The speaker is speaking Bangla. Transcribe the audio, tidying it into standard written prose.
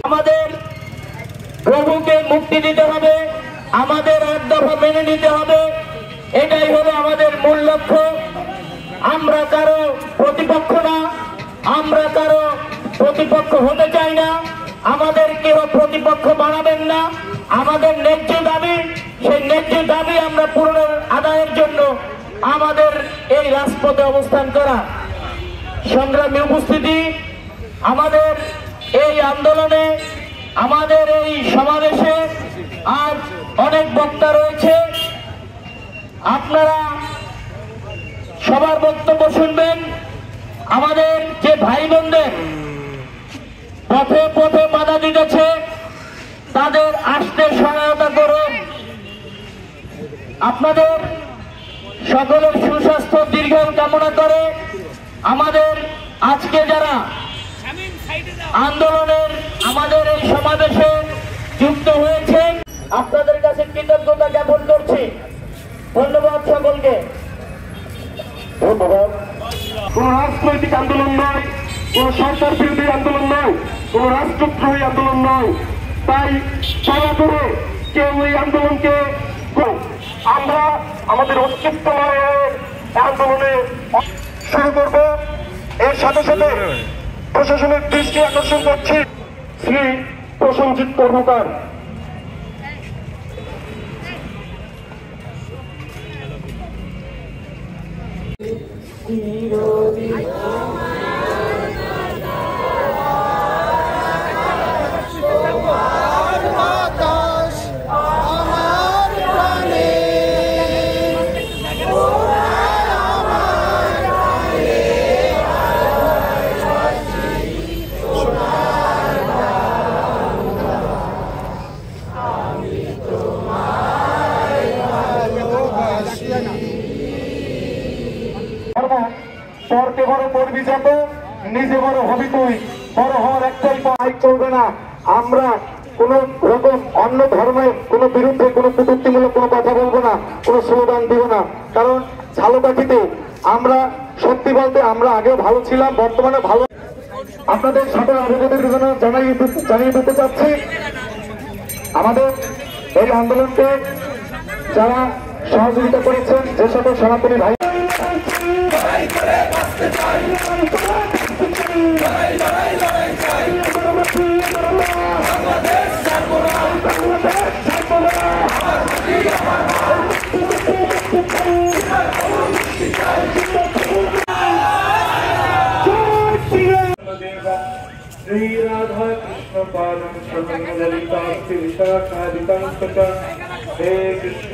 আমাদের প্রভুকে মুক্তি দিতে হবে, আমাদের এক দফা মেনে নিতে হবে, এটাই হলো আমাদের মূল লক্ষ্য। আমরা কারো প্রতিপক্ষ না, আমরা কারো প্রতিপক্ষ হতে চাই না, আমাদের কেউ প্রতিপক্ষ বানাবেন না। আমাদের ন্যায্য দাবি, সেই ন্যায্য দাবি আমরা পূরণের আদায়ের জন্য আমাদের এই রাজপথে অবস্থান করা। সংগ্রামী উপস্থিতি, আমাদের এই আন্দোলনে, আমাদের এই সমাবেশে আজ অনেক বক্তা রয়েছে। আপনারা সবার বক্তব্য শুনবেন। আমাদের যে ভাই বোনদের পথে পথে বাধা দিতেছে তাদের আসতে সহায়তা করুন। আপনাদের সকলের সুস্বাস্থ্য দীর্ঘায়ু কামনা করে আমাদের আজকে যারা আন্দোলনের আমাদের এই সমাবেশে যুক্ত হয়েছে আপনাদের কাছে কৃতজ্ঞতা জ্ঞাপন করছি। ধন্যবাদ সকলকে। ধন্যবাদ। কোন রাজনৈতিক আন্দোলন নয়, কোন সরকার বিরোধী আন্দোলন নয়, কোন রাষ্ট্রদ্রোহী আন্দোলন নয়। তাই দয়া করে কেউ এই আন্দোলনকে, আমরা আমাদের অস্তিত্ব আন্দোলনে শুরু করব। এর সাথে সাথে প্রশাসনের দৃষ্টি আকর্ষণ করছি শ্রী প্রসেনজিৎ কর্মকার। পরকে বড় করবি যত, নিজে বড় হবি তুই। বড় হওয়ার একটাই পথ, চলবে না। আমরা কোন রকম অন্য ধর্মের কোন বিরুদ্ধে কোন কটূক্তিমূলক কোনো কথা বলবো না, কোনো স্লোগান দিব না। কারণ ঝালকাঠিতে আমরা সত্যি বলতে আমরা আগেও ভালো ছিলাম, বর্তমানে ভালো। আপনাদের সকল অবগতির জন্য জানিয়ে দিতে চাচ্ছি আমাদের এই আন্দোলনকে যারা সহযোগিতা করেছেন, যে সকল সনাতনী ভাই श्री राधा कृष्ण पादम शरणं ललिता विशाखादितं हे कृष्ण